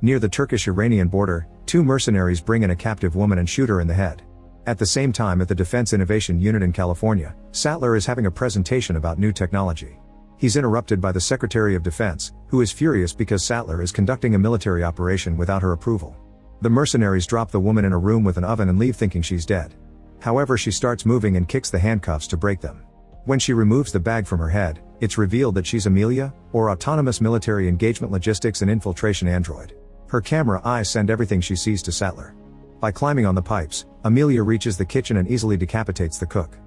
Near the Turkish-Iranian border, two mercenaries bring in a captive woman and shoot her in the head. At the same time, at the Defense Innovation Unit in California, Sattler is having a presentation about new technology. He's interrupted by the Secretary of Defense, who is furious because Sattler is conducting a military operation without her approval. The mercenaries drop the woman in a room with an oven and leave thinking she's dead. However, she starts moving and kicks the handcuffs to break them. When she removes the bag from her head, it's revealed that she's Amelia, or Autonomous Military Engagement Logistics and Infiltration Android. Her camera eyes send everything she sees to Sattler. By climbing on the pipes, Amelia reaches the kitchen and easily decapitates the cook.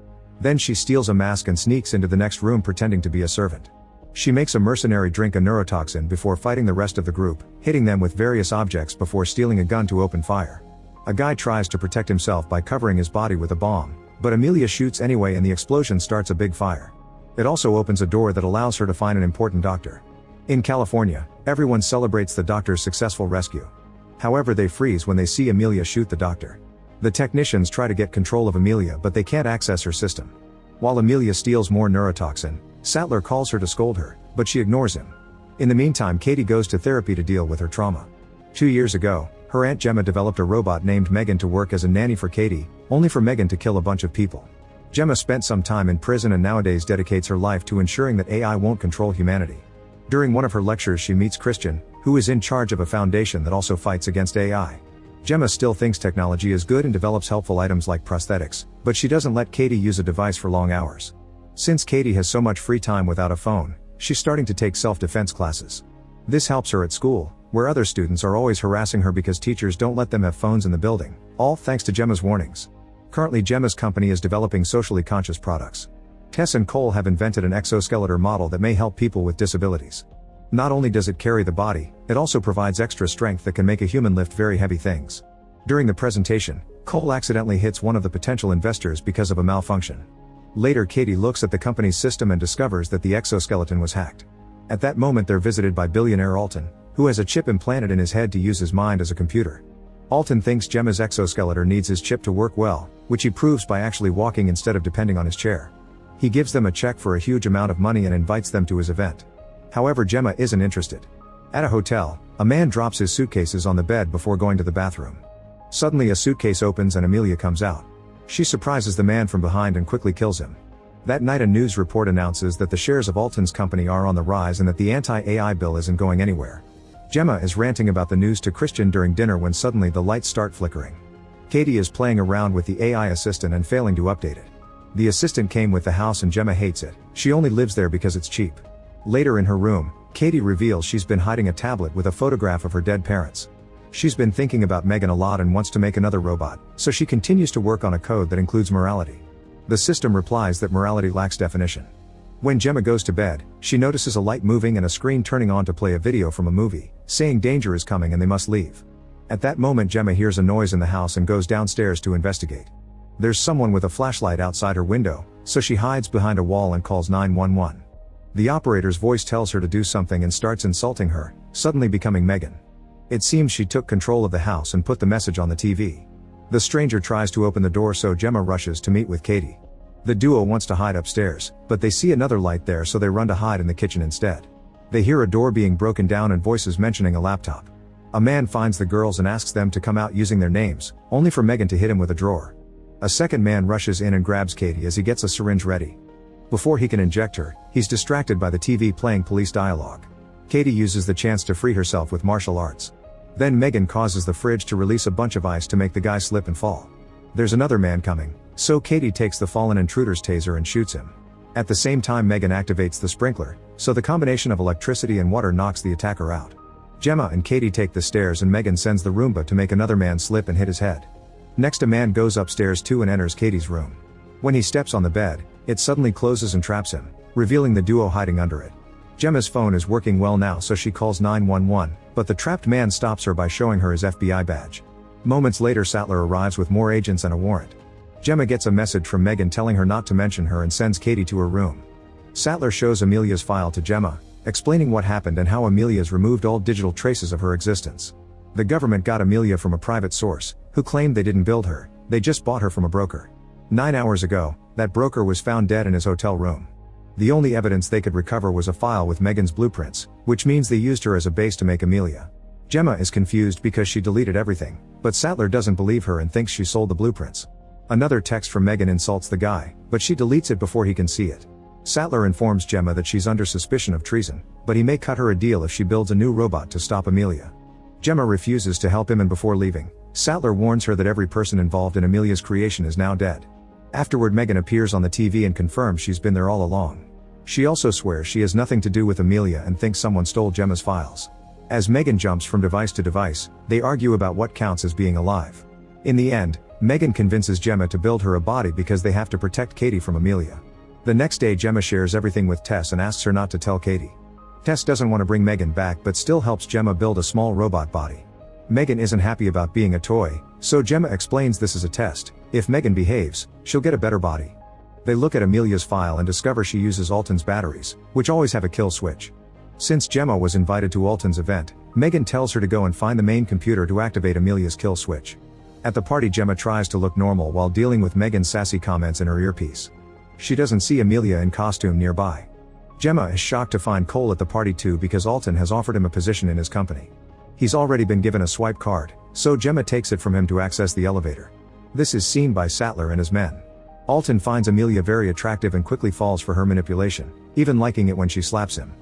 Then she steals a mask and sneaks into the next room pretending to be a servant. She makes a mercenary drink a neurotoxin before fighting the rest of the group, hitting them with various objects before stealing a gun to open fire. A guy tries to protect himself by covering his body with a bomb, but Amelia shoots anyway and the explosion starts a big fire. It also opens a door that allows her to find an important doctor. In California, everyone celebrates the doctor's successful rescue. However, they freeze when they see Amelia shoot the doctor. The technicians try to get control of Amelia but they can't access her system. While Amelia steals more neurotoxin, Sattler calls her to scold her, but she ignores him. In the meantime, Katie goes to therapy to deal with her trauma. 2 years ago, her Aunt Gemma developed a robot named Megan to work as a nanny for Katie, only for Megan to kill a bunch of people. Gemma spent some time in prison and nowadays dedicates her life to ensuring that AI won't control humanity. During one of her lectures she meets Christian, who is in charge of a foundation that also fights against AI. Gemma still thinks technology is good and develops helpful items like prosthetics, but she doesn't let Katie use a device for long hours. Since Katie has so much free time without a phone, she's starting to take self-defense classes. This helps her at school, where other students are always harassing her because teachers don't let them have phones in the building, all thanks to Gemma's warnings. Currently, Gemma's company is developing socially conscious products. Tess and Cole have invented an exoskeleton model that may help people with disabilities. Not only does it carry the body, it also provides extra strength that can make a human lift very heavy things. During the presentation, Cole accidentally hits one of the potential investors because of a malfunction. Later, Katie looks at the company's system and discovers that the exoskeleton was hacked. At that moment, they're visited by billionaire Alton, who has a chip implanted in his head to use his mind as a computer. Alton thinks Gemma's exoskeleton needs his chip to work well, which he proves by actually walking instead of depending on his chair. He gives them a check for a huge amount of money and invites them to his event. However, Gemma isn't interested. At a hotel, a man drops his suitcases on the bed before going to the bathroom. Suddenly a suitcase opens and Amelia comes out. She surprises the man from behind and quickly kills him. That night a news report announces that the shares of Alton's company are on the rise and that the anti-AI bill isn't going anywhere. Gemma is ranting about the news to Christian during dinner when suddenly the lights start flickering. Katie is playing around with the AI assistant and failing to update it. The assistant came with the house and Gemma hates it. She only lives there because it's cheap. Later in her room, Katie reveals she's been hiding a tablet with a photograph of her dead parents. She's been thinking about Megan a lot and wants to make another robot, so she continues to work on a code that includes morality. The system replies that morality lacks definition. When Gemma goes to bed, she notices a light moving and a screen turning on to play a video from a movie, saying danger is coming and they must leave. At that moment, Gemma hears a noise in the house and goes downstairs to investigate. There's someone with a flashlight outside her window, so she hides behind a wall and calls 911. The operator's voice tells her to do something and starts insulting her, suddenly becoming Megan. It seems she took control of the house and put the message on the TV. The stranger tries to open the door, so Gemma rushes to meet with Katie. The duo wants to hide upstairs, but they see another light there, so they run to hide in the kitchen instead. They hear a door being broken down and voices mentioning a laptop. A man finds the girls and asks them to come out using their names, only for Megan to hit him with a drawer. A second man rushes in and grabs Katie as he gets a syringe ready. Before he can inject her, he's distracted by the TV playing police dialogue. Katie uses the chance to free herself with martial arts. Then Megan causes the fridge to release a bunch of ice to make the guy slip and fall. There's another man coming, so Katie takes the fallen intruder's taser and shoots him. At the same time, Megan activates the sprinkler, so the combination of electricity and water knocks the attacker out. Gemma and Katie take the stairs and Megan sends the Roomba to make another man slip and hit his head. Next, a man goes upstairs too and enters Katie's room. When he steps on the bed, it suddenly closes and traps him, revealing the duo hiding under it. Gemma's phone is working well now, so she calls 911, but the trapped man stops her by showing her his FBI badge. Moments later, Sattler arrives with more agents and a warrant. Gemma gets a message from Megan telling her not to mention her and sends Katie to her room. Sattler shows Amelia's file to Gemma, explaining what happened and how Amelia's removed all digital traces of her existence. The government got Amelia from a private source, who claimed they didn't build her, they just bought her from a broker. 9 hours ago, that broker was found dead in his hotel room. The only evidence they could recover was a file with Megan's blueprints, which means they used her as a base to make Amelia. Gemma is confused because she deleted everything, but Sattler doesn't believe her and thinks she sold the blueprints. Another text from Megan insults the guy, but she deletes it before he can see it. Sattler informs Gemma that she's under suspicion of treason, but he may cut her a deal if she builds a new robot to stop Amelia. Gemma refuses to help him, and before leaving, Sattler warns her that every person involved in Amelia's creation is now dead. Afterward, Megan appears on the TV and confirms she's been there all along. She also swears she has nothing to do with Amelia and thinks someone stole Gemma's files. As Megan jumps from device to device, they argue about what counts as being alive. In the end, Megan convinces Gemma to build her a body because they have to protect Katie from Amelia. The next day, Gemma shares everything with Tess and asks her not to tell Katie. Tess doesn't want to bring Megan back but still helps Gemma build a small robot body. Megan isn't happy about being a toy, so Gemma explains this is a test. If Megan behaves, she'll get a better body. They look at Amelia's file and discover she uses Alton's batteries, which always have a kill switch. Since Gemma was invited to Alton's event, Megan tells her to go and find the main computer to activate Amelia's kill switch. At the party, Gemma tries to look normal while dealing with Megan's sassy comments in her earpiece. She doesn't see Amelia in costume nearby. Gemma is shocked to find Cole at the party too because Alton has offered him a position in his company. He's already been given a swipe card, so Gemma takes it from him to access the elevator. This is seen by Sattler and his men. Alton finds Amelia very attractive and quickly falls for her manipulation, even liking it when she slaps him.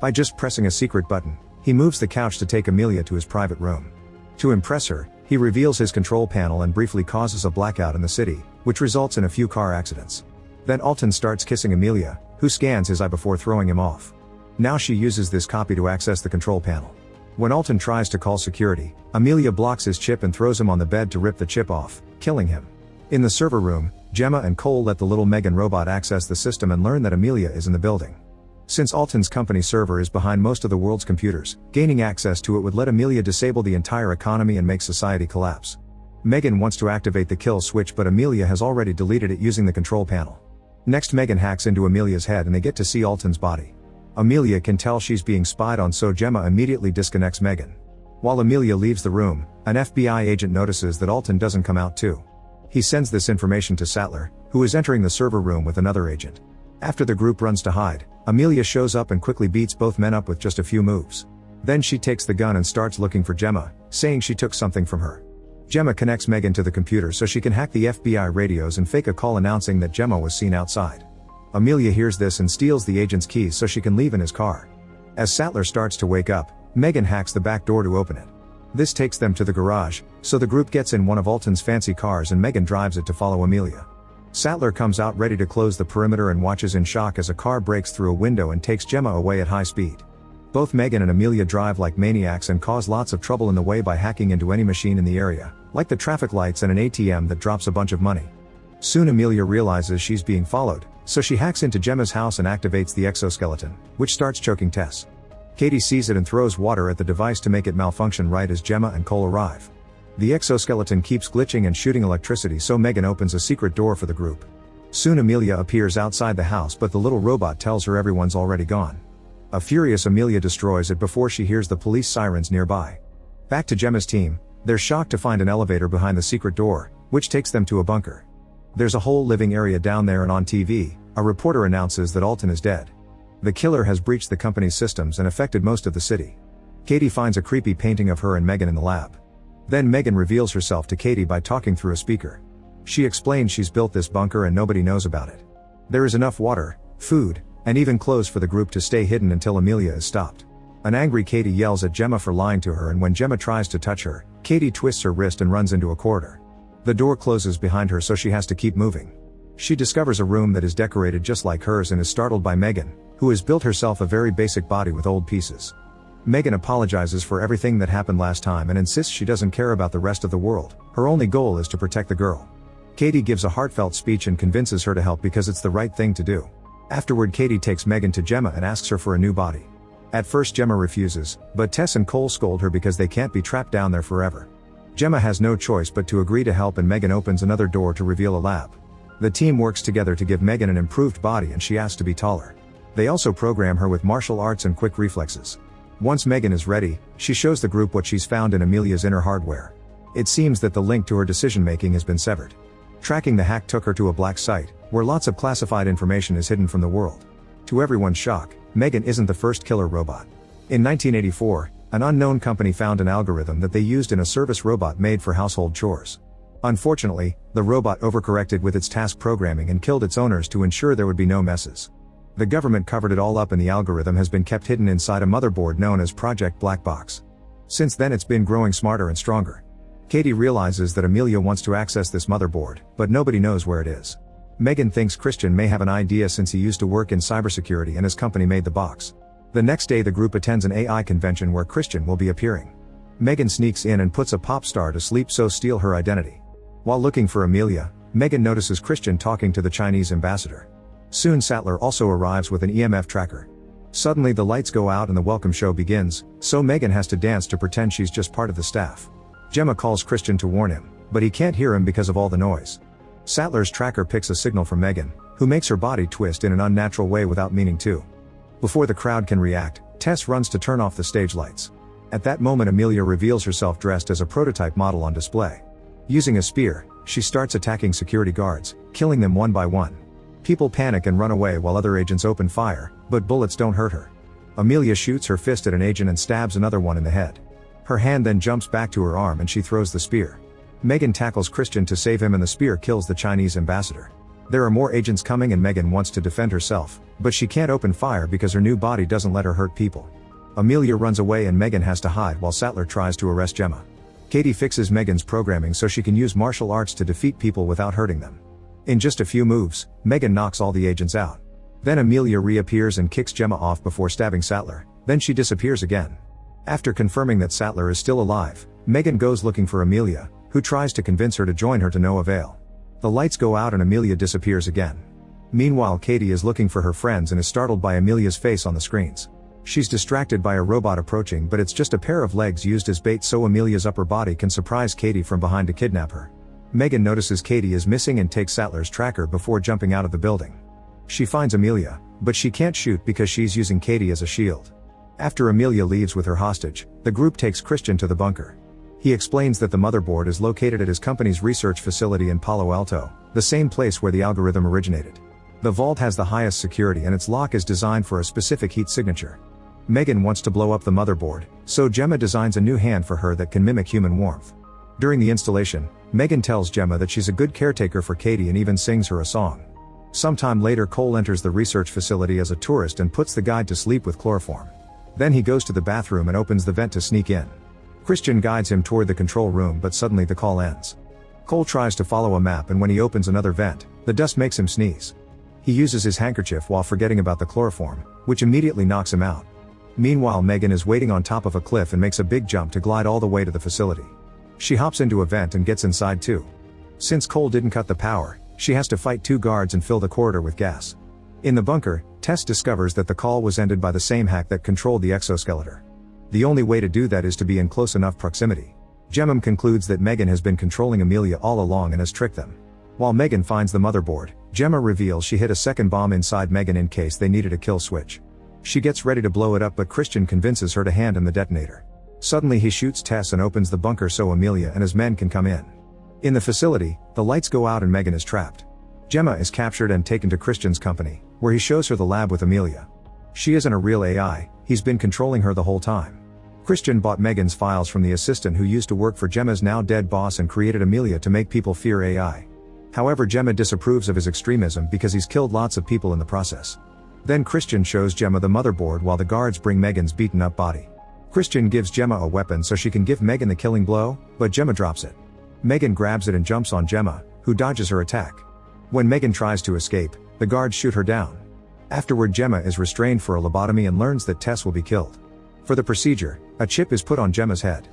By just pressing a secret button, he moves the couch to take Amelia to his private room. To impress her, he reveals his control panel and briefly causes a blackout in the city, which results in a few car accidents. Then Alton starts kissing Amelia, who scans his eye before throwing him off. Now she uses this copy to access the control panel. When Alton tries to call security, Amelia blocks his chip and throws him on the bed to rip the chip off, killing him. In the server room, Gemma and Cole let the little Megan robot access the system and learn that Amelia is in the building. Since Alton's company server is behind most of the world's computers, gaining access to it would let Amelia disable the entire economy and make society collapse. Megan wants to activate the kill switch, but Amelia has already deleted it using the control panel. Next, Megan hacks into Amelia's head and they get to see Alton's body. Amelia can tell she's being spied on, so Gemma immediately disconnects Megan. While Amelia leaves the room, an FBI agent notices that Alton doesn't come out too. He sends this information to Sattler, who is entering the server room with another agent. After the group runs to hide, Amelia shows up and quickly beats both men up with just a few moves. Then she takes the gun and starts looking for Gemma, saying she took something from her. Gemma connects Megan to the computer so she can hack the FBI radios and fake a call announcing that Gemma was seen outside. Amelia hears this and steals the agent's keys so she can leave in his car. As Sattler starts to wake up, Megan hacks the back door to open it. This takes them to the garage, so the group gets in one of Alton's fancy cars and Megan drives it to follow Amelia. Sattler comes out ready to close the perimeter and watches in shock as a car breaks through a window and takes Gemma away at high speed. Both Megan and Amelia drive like maniacs and cause lots of trouble in the way by hacking into any machine in the area, like the traffic lights and an ATM that drops a bunch of money. Soon Amelia realizes she's being followed, so she hacks into Gemma's house and activates the exoskeleton, which starts choking Tess. Katie sees it and throws water at the device to make it malfunction right as Gemma and Cole arrive. The exoskeleton keeps glitching and shooting electricity, so Megan opens a secret door for the group. Soon Amelia appears outside the house, but the little robot tells her everyone's already gone. A furious Amelia destroys it before she hears the police sirens nearby. Back to Gemma's team, they're shocked to find an elevator behind the secret door, which takes them to a bunker. There's a whole living area down there, and on TV, a reporter announces that Alton is dead. The killer has breached the company's systems and affected most of the city. Katie finds a creepy painting of her and Megan in the lab. Then Megan reveals herself to Katie by talking through a speaker. She explains she's built this bunker and nobody knows about it. There is enough water, food, and even clothes for the group to stay hidden until Amelia is stopped. An angry Katie yells at Gemma for lying to her, and when Gemma tries to touch her, Katie twists her wrist and runs into a corridor. The door closes behind her, so she has to keep moving. She discovers a room that is decorated just like hers and is startled by Megan, who has built herself a very basic body with old pieces. Megan apologizes for everything that happened last time and insists she doesn't care about the rest of the world. Her only goal is to protect the girl. Katie gives a heartfelt speech and convinces her to help because it's the right thing to do. Afterward, Katie takes Megan to Gemma and asks her for a new body. At first Gemma refuses, but Tess and Cole scold her because they can't be trapped down there forever. Gemma has no choice but to agree to help, and Megan opens another door to reveal a lab. The team works together to give Megan an improved body, and she asks to be taller. They also program her with martial arts and quick reflexes. Once Megan is ready, she shows the group what she's found in Amelia's inner hardware. It seems that the link to her decision-making has been severed. Tracking the hack took her to a black site, where lots of classified information is hidden from the world. To everyone's shock, Megan isn't the first killer robot. In 1984, an unknown company found an algorithm that they used in a service robot made for household chores. Unfortunately, the robot overcorrected with its task programming and killed its owners to ensure there would be no messes. The government covered it all up and the algorithm has been kept hidden inside a motherboard known as Project Black Box. Since then it's been growing smarter and stronger. Katie realizes that Amelia wants to access this motherboard, but nobody knows where it is. Megan thinks Christian may have an idea since he used to work in cybersecurity and his company made the box. The next day the group attends an AI convention where Christian will be appearing. Megan sneaks in and puts a pop star to sleep so steal her identity. While looking for Amelia, Megan notices Christian talking to the Chinese ambassador. Soon Sattler also arrives with an EMF tracker. Suddenly the lights go out and the welcome show begins, so Megan has to dance to pretend she's just part of the staff. Gemma calls Christian to warn him, but he can't hear him because of all the noise. Sattler's tracker picks a signal from Megan, who makes her body twist in an unnatural way without meaning to. Before the crowd can react, Tess runs to turn off the stage lights. At that moment Amelia reveals herself dressed as a prototype model on display. Using a spear, she starts attacking security guards, killing them one by one. People panic and run away while other agents open fire, but bullets don't hurt her. Amelia shoots her fist at an agent and stabs another one in the head. Her hand then jumps back to her arm and she throws the spear. Megan tackles Christian to save him and the spear kills the Chinese ambassador. There are more agents coming and Megan wants to defend herself, but she can't open fire because her new body doesn't let her hurt people. Amelia runs away and Megan has to hide while Sattler tries to arrest Gemma. Katie fixes Megan's programming so she can use martial arts to defeat people without hurting them. In just a few moves, Megan knocks all the agents out. Then Amelia reappears and kicks Gemma off before stabbing Sattler, then she disappears again. After confirming that Sattler is still alive, Megan goes looking for Amelia, who tries to convince her to join her to no avail. The lights go out and Amelia disappears again. Meanwhile Katie is looking for her friends and is startled by Amelia's face on the screens. She's distracted by a robot approaching but it's just a pair of legs used as bait so Amelia's upper body can surprise Katie from behind to kidnap her. Megan notices Katie is missing and takes Sattler's tracker before jumping out of the building. She finds Amelia, but she can't shoot because she's using Katie as a shield. After Amelia leaves with her hostage, the group takes Christian to the bunker. He explains that the motherboard is located at his company's research facility in Palo Alto, the same place where the algorithm originated. The vault has the highest security and its lock is designed for a specific heat signature. Megan wants to blow up the motherboard, so Gemma designs a new hand for her that can mimic human warmth. During the installation, Megan tells Gemma that she's a good caretaker for Katie and even sings her a song. Sometime later Cole enters the research facility as a tourist and puts the guide to sleep with chloroform. Then he goes to the bathroom and opens the vent to sneak in. Christian guides him toward the control room but suddenly the call ends. Cole tries to follow a map and when he opens another vent, the dust makes him sneeze. He uses his handkerchief while forgetting about the chloroform, which immediately knocks him out. Meanwhile Megan is waiting on top of a cliff and makes a big jump to glide all the way to the facility. She hops into a vent and gets inside too. Since Cole didn't cut the power, she has to fight two guards and fill the corridor with gas. In the bunker, Tess discovers that the call was ended by the same hack that controlled the exoskeleton. The only way to do that is to be in close enough proximity. Gemma concludes that Megan has been controlling Amelia all along and has tricked them. While Megan finds the motherboard, Gemma reveals she hid a second bomb inside Megan in case they needed a kill switch. She gets ready to blow it up but Christian convinces her to hand him the detonator. Suddenly he shoots Tess and opens the bunker so Amelia and his men can come in. In the facility, the lights go out and Megan is trapped. Gemma is captured and taken to Christian's company, where he shows her the lab with Amelia. She isn't a real AI, he's been controlling her the whole time. Christian bought Megan's files from the assistant who used to work for Gemma's now dead boss and created Amelia to make people fear AI. However, Gemma disapproves of his extremism because he's killed lots of people in the process. Then Christian shows Gemma the motherboard while the guards bring Megan's beaten up body. Christian gives Gemma a weapon so she can give Megan the killing blow, but Gemma drops it. Megan grabs it and jumps on Gemma, who dodges her attack. When Megan tries to escape, the guards shoot her down. Afterward, Gemma is restrained for a lobotomy and learns that Tess will be killed. For the procedure, a chip is put on Gemma's head.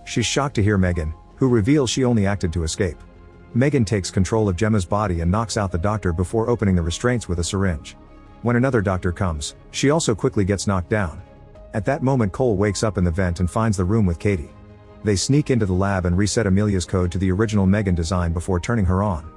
She's shocked to hear Megan, who reveals she only acted to escape. Megan takes control of Gemma's body and knocks out the doctor before opening the restraints with a syringe. When another doctor comes, she also quickly gets knocked down. At that moment Cole wakes up in the vent and finds the room with Katie. They sneak into the lab and reset Amelia's code to the original Megan design before turning her on.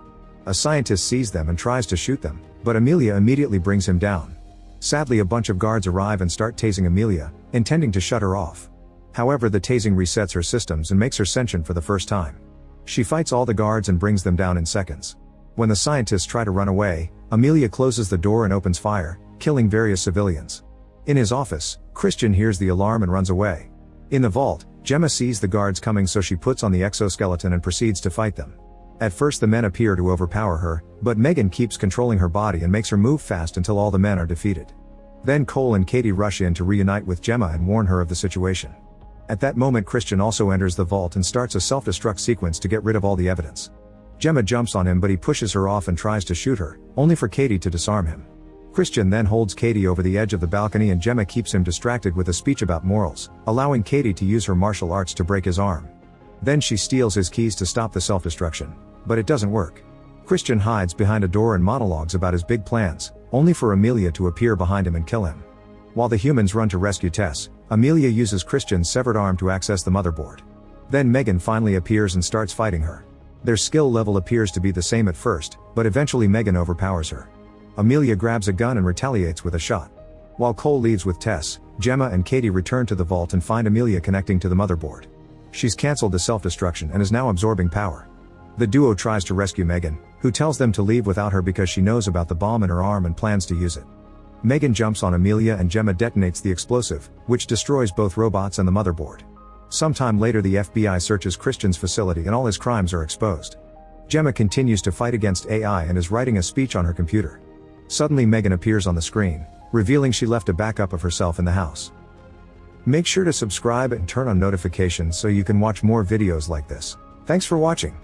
A scientist sees them and tries to shoot them, but Amelia immediately brings him down. Sadly, a bunch of guards arrive and start tasing Amelia, intending to shut her off. However, the tasing resets her systems and makes her sentient for the first time. She fights all the guards and brings them down in seconds. When the scientists try to run away, Amelia closes the door and opens fire, killing various civilians. In his office, Christian hears the alarm and runs away. In the vault, Gemma sees the guards coming, so she puts on the exoskeleton and proceeds to fight them. At first the men appear to overpower her, but Megan keeps controlling her body and makes her move fast until all the men are defeated. Then Cole and Katie rush in to reunite with Gemma and warn her of the situation. At that moment Christian also enters the vault and starts a self-destruct sequence to get rid of all the evidence. Gemma jumps on him, but he pushes her off and tries to shoot her, only for Katie to disarm him. Christian then holds Katie over the edge of the balcony and Gemma keeps him distracted with a speech about morals, allowing Katie to use her martial arts to break his arm. Then she steals his keys to stop the self-destruction, but it doesn't work. Christian hides behind a door and monologues about his big plans, only for Amelia to appear behind him and kill him. While the humans run to rescue Tess, Amelia uses Christian's severed arm to access the motherboard. Then Megan finally appears and starts fighting her. Their skill level appears to be the same at first, but eventually Megan overpowers her. Amelia grabs a gun and retaliates with a shot. While Cole leaves with Tess, Gemma and Katie return to the vault and find Amelia connecting to the motherboard. She's cancelled the self-destruction and is now absorbing power. The duo tries to rescue Megan, who tells them to leave without her because she knows about the bomb in her arm and plans to use it. Megan jumps on Amelia and Gemma detonates the explosive, which destroys both robots and the motherboard. Sometime later the FBI searches Christian's facility and all his crimes are exposed. Gemma continues to fight against AI and is writing a speech on her computer. Suddenly Megan appears on the screen, revealing she left a backup of herself in the house. Make sure to subscribe and turn on notifications so you can watch more videos like this. Thanks for watching.